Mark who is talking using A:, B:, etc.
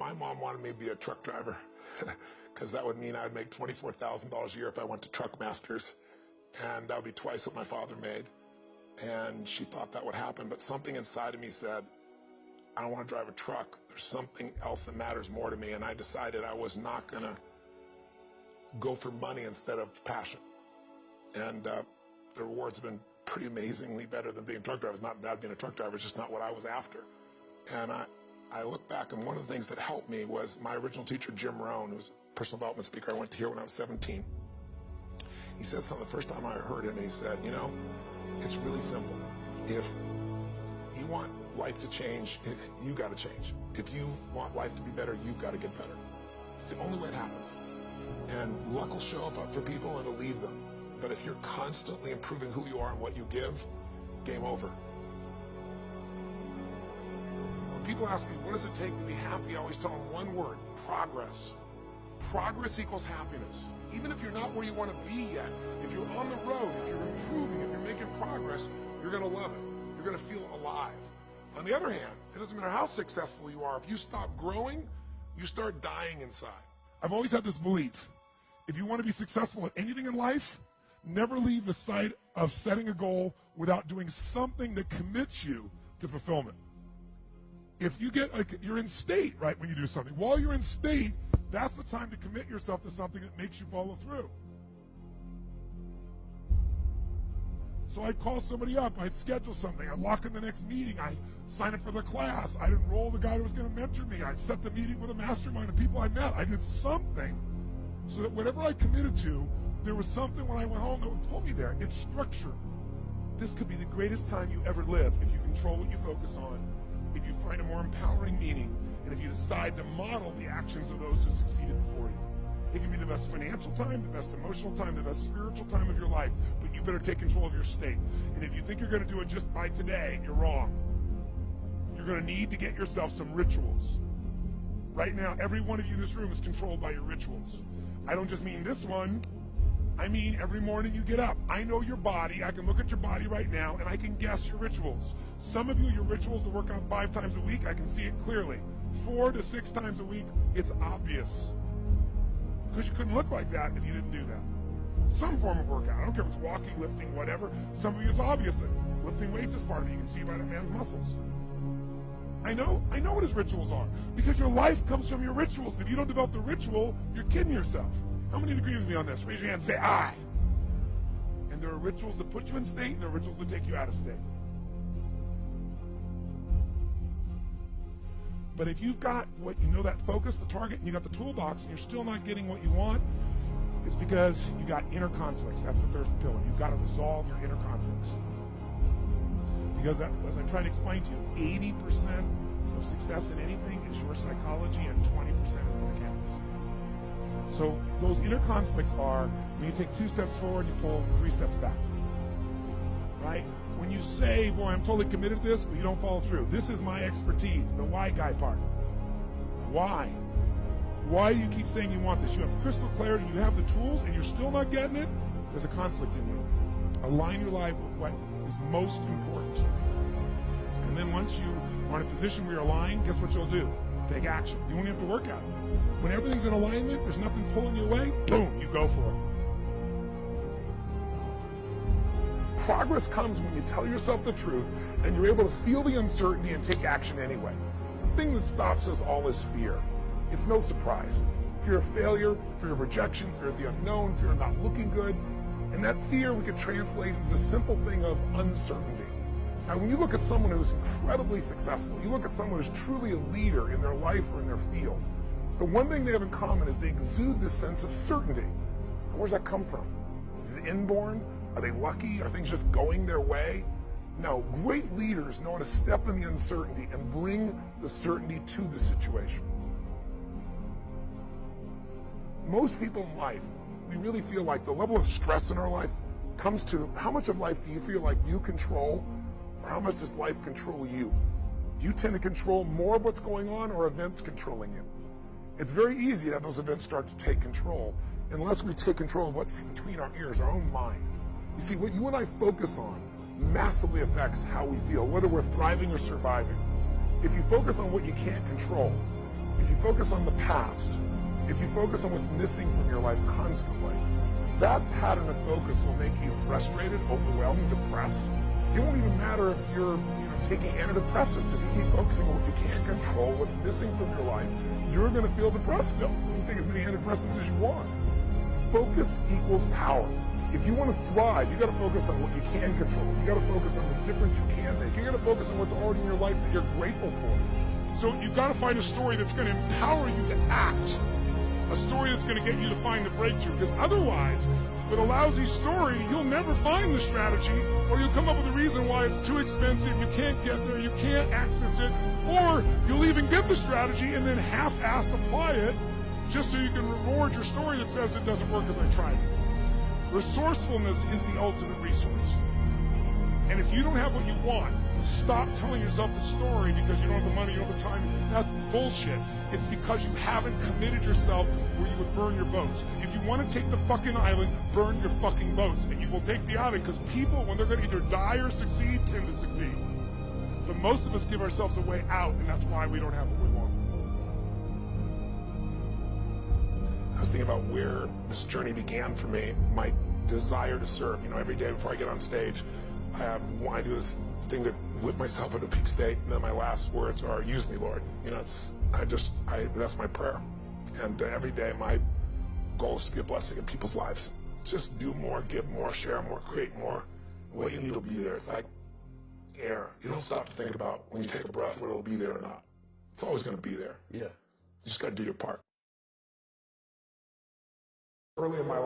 A: My mom wanted me to be a truck driver because that would mean I'd make $24,000 a year if I went to Truck Masters, and that would be twice what my father made. And she thought that would happen, but something inside of me said, I don't want to drive a truck. There's something else that matters more to me, and I decided I was not going to go for money instead of passion. And the rewards have been pretty amazingly better than being a truck driver. It's not bad being a truck driver, it's just not what I was after. And I look back, and one of the things that helped me was my original teacher, Jim Rohn, who was a personal development speaker I went to hear when I was 17. He said something the first time I heard him, and he said, you know, it's really simple. If you want life to change, you got to change. If you want life to be better, you've got to get better. It's the only way it happens. And luck will show up for people and it'll leave them. But if you're constantly improving who you are and what you give, game over. When people ask me, what does it take to be happy? I always tell them one word: progress. Progress equals happiness. Even if you're not where you want to be yet, if you're on the road, if you're improving, if you're making progress, you're going to love it. You're going to feel alive. On the other hand, it doesn't matter how successful you are. If you stop growing, you start dying inside. I've always had this belief: if you want to be successful at anything in life, never leave the sight of setting a goal without doing something that commits you to fulfillment. If you get, like, you're in state, right, when you do something. While you're in state, that's the time to commit yourself to something that makes you follow through. So I'd call somebody up, I'd schedule something, I'd lock in the next meeting, I'd sign up for the class, I'd enroll the guy who was going to mentor me, I'd set the meeting with a mastermind of people I met. I did something so that whatever I committed to, there was something when I went home that would pull me there. It's structure. This could be the greatest time you ever live if you control what you focus on, if you find a more empowering meaning, and if you decide to model the actions of those who succeeded before you. It can be the best financial time, the best emotional time, the best spiritual time of your life, but you better take control of your state. And if you think you're going to do it just by today, you're wrong. You're going to need to get yourself some rituals. Right now, every one of you in this room is controlled by your rituals. I don't just mean this one. I mean every morning you get up. I know your body. I can look at your body right now, and I can guess your rituals. Some of you, your rituals to work out 5 times a week, I can see it clearly. 4 to 6 times a week, it's obvious. Because you couldn't look like that if you didn't do that. Some form of workout. I don't care if it's walking, lifting, whatever. Some of you, it's obvious that lifting weights is part of it. You can see by that man's muscles. I know what his rituals are. Because your life comes from your rituals. If you don't develop the ritual, you're kidding yourself. How many agree with me on this? Raise your hand and say, I. And there are rituals that put you in state, and there are rituals that take you out of state. But if you've got what you know, that focus, the target, and you got the toolbox, and you're still not getting what you want, it's because you got inner conflicts. That's the third pillar. You've got to resolve your inner conflicts. Because as I'm trying to explain to you, 80% of success in anything is your psychology, and 20% is the mechanics. So those inner conflicts are when you take 2 steps forward, you pull 3 steps back. Right? When you say, boy, I'm totally committed to this, but you don't follow through. This is my expertise, the why guy part. Why? Why do you keep saying you want this? You have crystal clarity, you have the tools, and you're still not getting it? There's a conflict in you. Align your life with what is most important to you. And then once you are in a position where you're aligned, guess what you'll do? Take action. You won't have to work out. When everything's in alignment, there's nothing pulling you away, boom, you go for it. Progress comes when you tell yourself the truth and you're able to feel the uncertainty and take action anyway. The thing that stops us all is fear. It's no surprise. Fear of failure, fear of rejection, fear of the unknown, fear of not looking good. And that fear we could translate into the simple thing of uncertainty. Now, when you look at someone who's incredibly successful, you look at someone who's truly a leader in their life or in their field, the one thing they have in common is they exude this sense of certainty. And where's that come from? Is it inborn? Are they lucky? Are things just going their way? No, great leaders know how to step in the uncertainty and bring the certainty to the situation. Most people in life, we really feel like the level of stress in our life comes to how much of life do you feel like you control, or how much does life control you? Do you tend to control more of what's going on, or events controlling you? It's very easy to have those events start to take control unless we take control of what's between our ears, our own mind. You see, what you and I focus on massively affects how we feel, whether we're thriving or surviving. If you focus on what you can't control, If you focus on the past, if you focus on what's missing from your life constantly, that pattern of focus will make you frustrated, overwhelmed, depressed. It won't even matter if you're taking antidepressants. If you keep focusing on what you can't control, what's missing from your life, you're going to feel depressed still. You can take as many antidepressants as you want. Focus equals power. If you want to thrive, you got to focus on what you can control. You got to focus on the difference you can make. You got to focus on what's already in your life that you're grateful for. So you've got to find a story that's going to empower you to act. A story that's going to get you to find the breakthrough. Because otherwise, with a lousy story, you'll never find the strategy, or you'll come up with a reason why it's too expensive, you can't get there, you can't access it, or you'll even get the strategy and then half-assed apply it just so you can reward your story that says it doesn't work because I tried it. Resourcefulness is the ultimate resource. And if you don't have what you want, stop telling yourself the story because you don't have the money, you don't have the time. That's bullshit. It's because you haven't committed yourself where you would burn your boats. If you want to take the fucking island, burn your fucking boats. And you will take the island because people, when they're going to either die or succeed, tend to succeed. But most of us give ourselves a way out, and that's why we don't have what we want. I was thinking about where this journey began for me, my desire to serve. Every day before I get on stage, I do this thing to whip myself into a peak state, and then my last words are, use me, Lord. That's my prayer. And every day my goal is to be a blessing in people's lives. Just do more, give more, share more, create more. What you need will be there. It's like air. You don't stop to think about when you take a breath whether it'll be there or not. It's always going to be there.
B: Yeah.
A: You just got to do your part. Early in my life,